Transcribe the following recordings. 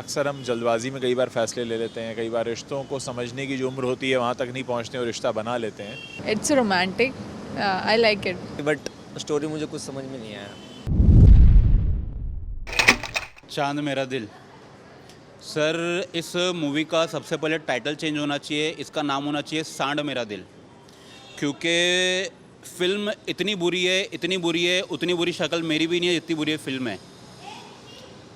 अक्सर हम जल्दबाजी में कई बार फैसले ले लेते हैं, कई बार रिश्तों को समझने की जो उम्र होती है वहाँ तक नहीं पहुँचते और रिश्ता बना लेते हैं। It's romantic. I like it. But story मुझे कुछ समझ में नहीं आया। चांद मेरा दिल। सर, इस मूवी का सबसे पहले टाइटल चेंज होना चाहिए, इसका नाम होना चाहिए सांड मेरा दिल, क्योंकि फ़िल्म इतनी बुरी है, उतनी बुरी शक्ल मेरी भी नहीं है जितनी बुरी है फ़िल्म है।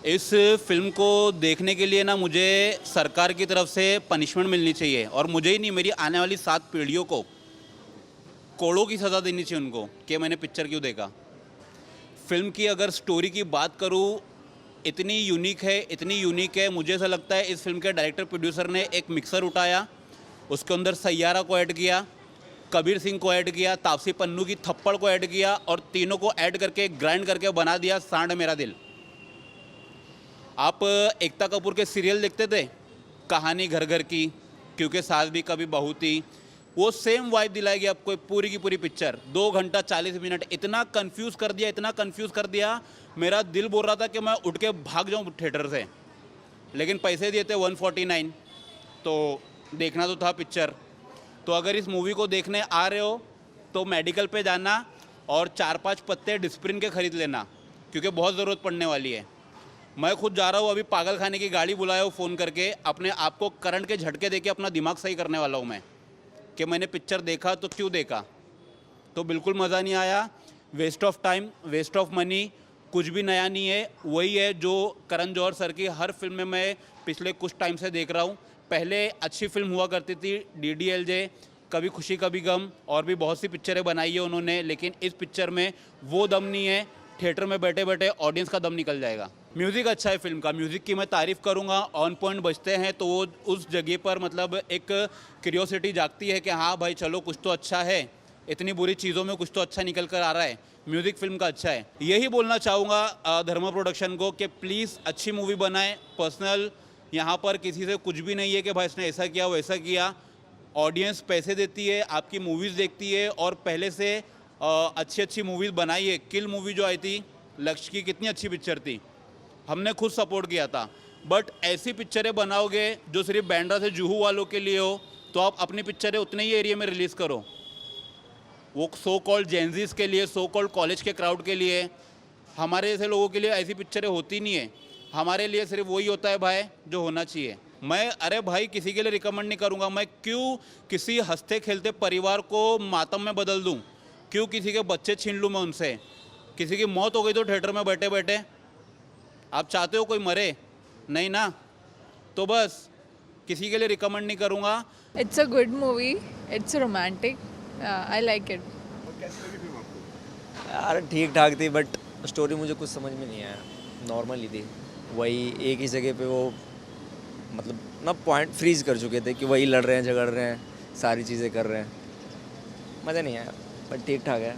इस फिल्म को देखने के लिए ना मुझे सरकार की तरफ से पनिशमेंट मिलनी चाहिए, और मुझे ही नहीं, मेरी आने वाली 7 पीढ़ियों को कोड़ों की सज़ा देनी चाहिए उनको कि मैंने पिक्चर क्यों देखा। फिल्म की अगर स्टोरी की बात करूँ, इतनी यूनिक है, मुझे ऐसा लगता है इस फिल्म के डायरेक्टर प्रोड्यूसर ने एक मिक्सर उठाया, उसके अंदर सैयारा को ऐड किया, कबीर सिंह को ऐड किया, तापसी पन्नू की थप्पड़ को ऐड किया, और तीनों को ऐड करके ग्राइंड करके बना दिया सांड मेरा दिल। आप एकता कपूर के सीरियल देखते थे, कहानी घर घर की, क्योंकि सास भी कभी बहू थी, वो सेम वाइब दिलाएगी आपको पूरी की पूरी पिक्चर। 2 घंटा 40 मिनट इतना कंफ्यूज कर दिया, मेरा दिल बोल रहा था कि मैं उठ के भाग जाऊं थिएटर से, लेकिन पैसे दिए थे 149, तो देखना तो था पिक्चर। तो अगर इस मूवी को देखने आ रहे हो तो मेडिकल पे जाना और 4-5 पत्ते डिस्प्रिन के ख़रीद लेना, क्योंकि बहुत ज़रूरत पड़ने वाली है। मैं खुद जा रहा हूँ, अभी पागल खाने की गाड़ी बुलाया हो फ़ोन करके, अपने आप को करंट के झटके देके अपना दिमाग सही करने वाला हूँ मैं, कि मैंने पिक्चर देखा तो क्यों देखा। तो बिल्कुल मज़ा नहीं आया, waste of time, waste of money, कुछ भी नया नहीं है, वही है जो करण जौहर सर की हर फिल्म में मैं पिछले कुछ टाइम से देख रहा हूँ। पहले अच्छी फिल्म हुआ करती थी DDLJ, कभी खुशी कभी गम, और भी बहुत सी पिक्चरें बनाई है उन्होंने, लेकिन इस पिक्चर में वो दम नहीं है। थिएटर में बैठे बैठे ऑडियंस का दम निकल जाएगा। म्यूज़िक अच्छा है फिल्म का, म्यूज़िक की मैं तारीफ़ करूँगा, ऑन पॉइंट बजते हैं तो वो उस जगह पर मतलब एक क्यूरियोसिटी जागती है कि हाँ भाई चलो कुछ तो अच्छा है, इतनी बुरी चीज़ों में कुछ तो अच्छा निकल कर आ रहा है। म्यूज़िक फिल्म का अच्छा है। यही बोलना चाहूँगा धर्मा प्रोडक्शन को कि प्लीज़ अच्छी मूवी बनाएं। पर्सनल यहाँ पर किसी से कुछ भी नहीं है कि भाई इसने ऐसा किया वैसा किया। ऑडियंस पैसे देती है, आपकी मूवीज़ देखती है, और पहले से अच्छी मूवीज़ बनाई है। किल मूवी जो आई थी लक्ष्य की, कितनी अच्छी पिक्चर थी, हमने खुद सपोर्ट किया था। बट ऐसी पिक्चरें बनाओगे जो सिर्फ बैंड्रा से जुहू वालों के लिए हो, तो आप अपनी पिक्चरें उतने ही एरिया में रिलीज़ करो। वो सो कॉल्ड जेंजीज के लिए, सो कॉल्ड कॉलेज के क्राउड के लिए, हमारे जैसे लोगों के लिए ऐसी पिक्चरें होती नहीं है। हमारे लिए सिर्फ वही होता है भाई जो होना चाहिए। मैं अरे भाई किसी के लिए रिकमेंड नहीं करूँगा, मैं क्यों किसी हंसते खेलते परिवार को मातम में बदल दूँ, क्यों किसी के बच्चे छीन लूँ मैं उनसे। किसी की मौत हो गई तो थिएटर में बैठे बैठे, आप चाहते हो कोई मरे? नहीं ना, तो बस किसी के लिए रिकमेंड नहीं करूँगा। It's a good movie. It's romantic. I like it. यार ठीक ठाक थी, बट स्टोरी मुझे कुछ समझ में नहीं आया, नॉर्मल ही थी। वही एक ही जगह पे वो मतलब ना पॉइंट फ्रीज कर चुके थे कि वही लड़ रहे हैं, झगड़ रहे हैं, सारी चीज़ें कर रहे हैं। मज़ा नहीं आया, बट ठीक ठाक है,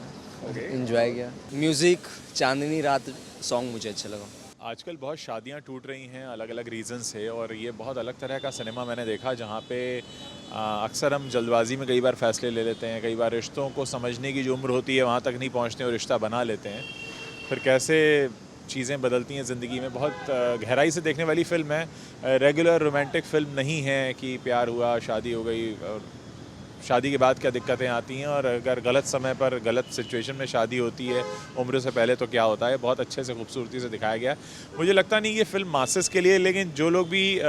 इन्जॉय किया। म्यूज़िक चांदनी रात सॉन्ग मुझे अच्छा लगा। आजकल बहुत शादियां टूट रही हैं अलग अलग रीज़न से, और ये बहुत अलग तरह का सिनेमा मैंने देखा जहाँ पे अक्सर हम जल्दबाजी में कई बार फैसले ले लेते हैं, कई बार रिश्तों को समझने की जो उम्र होती है वहाँ तक नहीं पहुँचते और रिश्ता बना लेते हैं। फिर कैसे चीज़ें बदलती हैं ज़िंदगी में। बहुत गहराई से देखने वाली फ़िल्म है, रेगुलर रोमांटिक फ़िल्म नहीं है कि प्यार हुआ शादी हो गई और शादी के बाद क्या दिक्कतें आती हैं, और अगर गलत समय पर गलत सिचुएशन में शादी होती है उम्र से पहले तो क्या होता है। बहुत अच्छे से खूबसूरती से दिखाया गया। मुझे लगता नहीं ये फ़िल्म मासेस के लिए, लेकिन जो लोग भी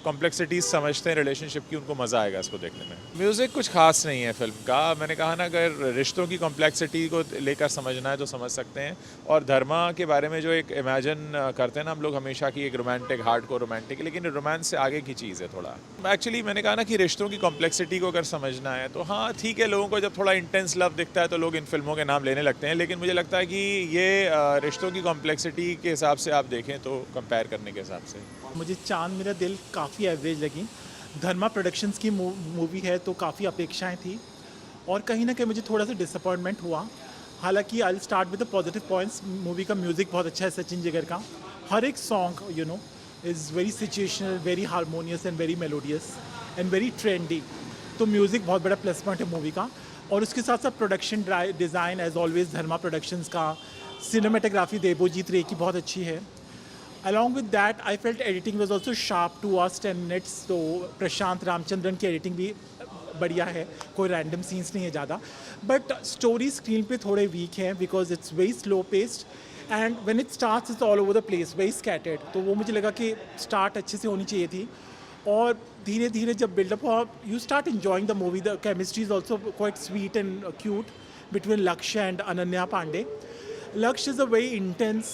कॉम्प्लेक्सिटीज़ समझते हैं रिलेशनशिप की, उनको मज़ा आएगा इसको देखने में। म्यूज़िक कुछ ख़ास नहीं है फ़िल्म का। मैंने कहा ना, अगर रिश्तों की कॉम्प्लेक्सिटी को लेकर समझना है तो समझ सकते हैं। और धर्मा के बारे में जो एक इमेजिन करते हैं ना हम लोग हमेशा की, एक रोमांटिक हार्ड को रोमांटिक, लेकिन रोमांस से आगे की चीज़ है थोड़ा। एक्चुअली मैंने कहा ना कि रिश्तों की कॉम्प्लेक्सिटी को अगर समझना है तो हाँ ठीक है, लोगों को जब थोड़ा इंटेंस लव दिखता है तो लोग इन फिल्मों के नाम लेने लगते हैं, लेकिन मुझे लगता है कि ये रिश्तों की कॉम्प्लेक्सिटी के हिसाब से आप देखें तो कंपेयर करने के हिसाब से मुझे चांद मेरा दिल काफ़ी एवरेज लगी। धर्मा प्रोडक्शंस की मूवी है तो काफ़ी अपेक्षाएं थी, और कहीं ना कहीं मुझे थोड़ा सा डिसअपॉइंटमेंट हुआ। हालांकि I start with the positive points. Movie का म्यूज़िक बहुत अच्छा है, सचिन जिगर का। हर एक song is very situational, very harmonious and very melodious and very trendy. तो म्यूज़िक बहुत बड़ा प्लस पॉइंट है मूवी का। और उसके साथ साथ प्रोडक्शन डिज़ाइन एज ऑलवेज धर्मा प्रोडक्शंस का। सिनेमेटोग्राफी देवोजीत रे की बहुत अच्छी है। Along with that, I felt editing was also sharp, 2 hours 10 minutes. तो प्रशांत रामचंद्रन की एडिटिंग भी बढ़िया है, कोई रैंडम सीन्स नहीं है ज़्यादा. बट स्टोरी स्क्रीन पे थोड़े वीक हैं because it's very slow paced and when it starts it's all over the place, very scattered. तो वो मुझे लगा कि स्टार्ट अच्छे से होनी चाहिए थी और धीरे धीरे जब बिल्डअप हुआ, you start enjoying the movie. The chemistry is also quite sweet and cute between Lakshya and Ananya Pandey. Lakshya is a very intense,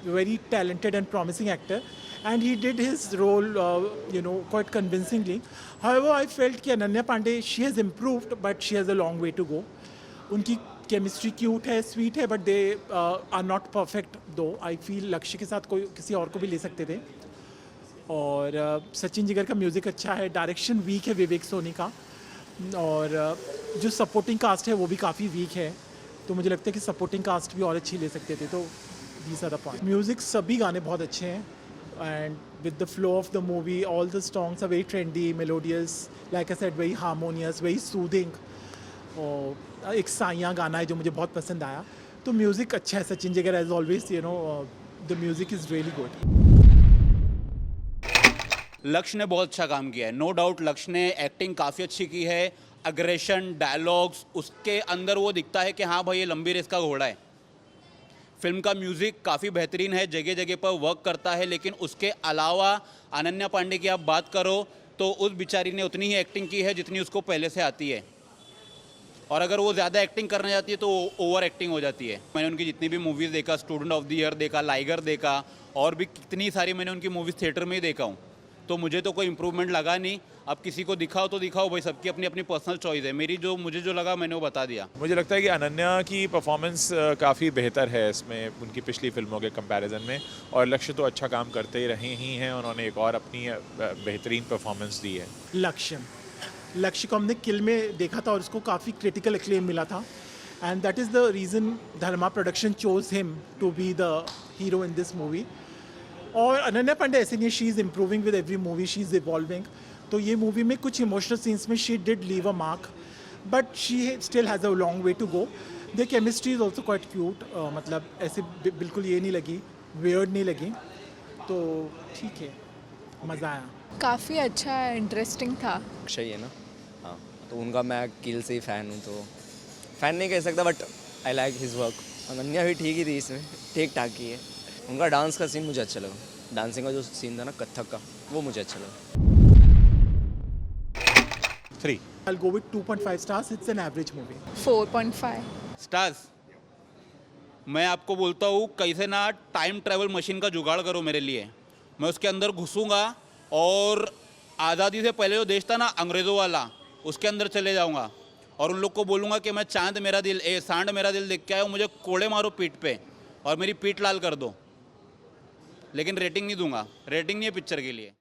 very talented and promising actor, and he did his role, quite convincingly. However, I felt कि Ananya Pandey, she has improved, but she has a long way to go. उनकी chemistry cute है, sweet है, but they are not perfect though. I feel लक्ष्य के साथ कोई किसी और को भी ले सकते थे. और सचिन जिगर का म्यूज़िक अच्छा है, डायरेक्शन वीक है विवेक सोनी का, और जो सपोर्टिंग कास्ट है वो भी काफ़ी वीक है. तो मुझे लगता है कि सपोर्टिंग कास्ट भी और अच्छी ले सकते थे. तो these are the point. Music सभी गाने बहुत अच्छे हैं and with the flow of the movie all the songs are very trendy, melodious, like I said very harmonious, very soothing. और एक साइया गाना है जो मुझे बहुत पसंद आया. तो म्यूज़िक अच्छा है. Sachin Jigar as always, the music is really good. Lakshya ने बहुत अच्छा काम किया है, नो डाउट. लक्ष्य ने एक्टिंग काफ़ी अच्छी की है, अग्रेशन, डायलॉग्स, उसके अंदर वो दिखता है कि हाँ भाई ये लंबी रेस का घोड़ा है. फिल्म का म्यूज़िक काफ़ी बेहतरीन है, जगह जगह पर वर्क करता है. लेकिन उसके अलावा अनन्या पांडे की आप बात करो तो उस बेचारी ने उतनी ही एक्टिंग की है जितनी उसको पहले से आती है. और अगर वो ज़्यादा एक्टिंग करने जाती है तो ओवर एक्टिंग हो जाती है. मैंने उनकी जितनी भी मूवीज़ देखा, स्टूडेंट ऑफ द ईयर देखा, लाइगर देखा, और भी कितनी सारी मैंने उनकी मूवीज़ थिएटर में ही देखा हूँ. तो मुझे तो कोई इम्प्रूवमेंट लगा नहीं. अब किसी को दिखाओ तो दिखाओ भाई, सबकी अपनी अपनी पर्सनल चॉइस है. मुझे जो लगा मैंने वो बता दिया. मुझे लगता है कि अनन्या की परफॉर्मेंस काफ़ी बेहतर है इसमें उनकी पिछली फिल्मों के कंपैरिजन में. और लक्ष्य तो अच्छा काम करते ही रहे ही हैं, उन्होंने एक और अपनी बेहतरीन परफॉर्मेंस दी है. लक्ष्य को हमने किल में देखा था और उसको काफ़ी क्रिटिकल एक्लेम मिला था, and that is the reason Dharma production chose him to be the hero in this movie. और अनन्या पांडे ऐसे नहीं है, she is improving with every movie, she is evolving. तो ये मूवी में कुछ इमोशनल सीन्स में she did leave a mark, but she still has a long way to go. The chemistry is also quite cute, मतलब ऐसे बिल्कुल ये नहीं लगी, वियर्ड नहीं लगी. तो ठीक है, मज़ा आया. काफ़ी अच्छा है, इंटरेस्टिंग था. अक्षय है ना, हाँ. तो उनका मैं किल से ही फ़ैन हूँ, तो फ़ैन नहीं कह सकता, but I like his work. Ananya भी ठीक ही थी इसमें, ठीक ठाक ही है. उनका डांस का सीन मुझे अच्छा लगा. डांसिंग का जो सीन था ना कथक का, वो मुझे अच्छा लगा. 3. I'll go with 2.5 stars. It's an average movie. 4.5. Stars. मैं आपको बोलता हूँ कैसे ना टाइम ट्रैवल मशीन का जुगाड़ करो मेरे लिए. मैं उसके अंदर घुसूंगा और आज़ादी से पहले जो देश था ना अंग्रेज़ों वाला, उसके अंदर चले जाऊंगा और उन लोग को बोलूँगा कि मैं सांड मेरा दिल देख के आया हूँ, मुझे कोड़े मारो पीठ पे और मेरी पीठ लाल कर दो. लेकिन रेटिंग नहीं दूंगा. रेटिंग नहीं है पिक्चर के लिए.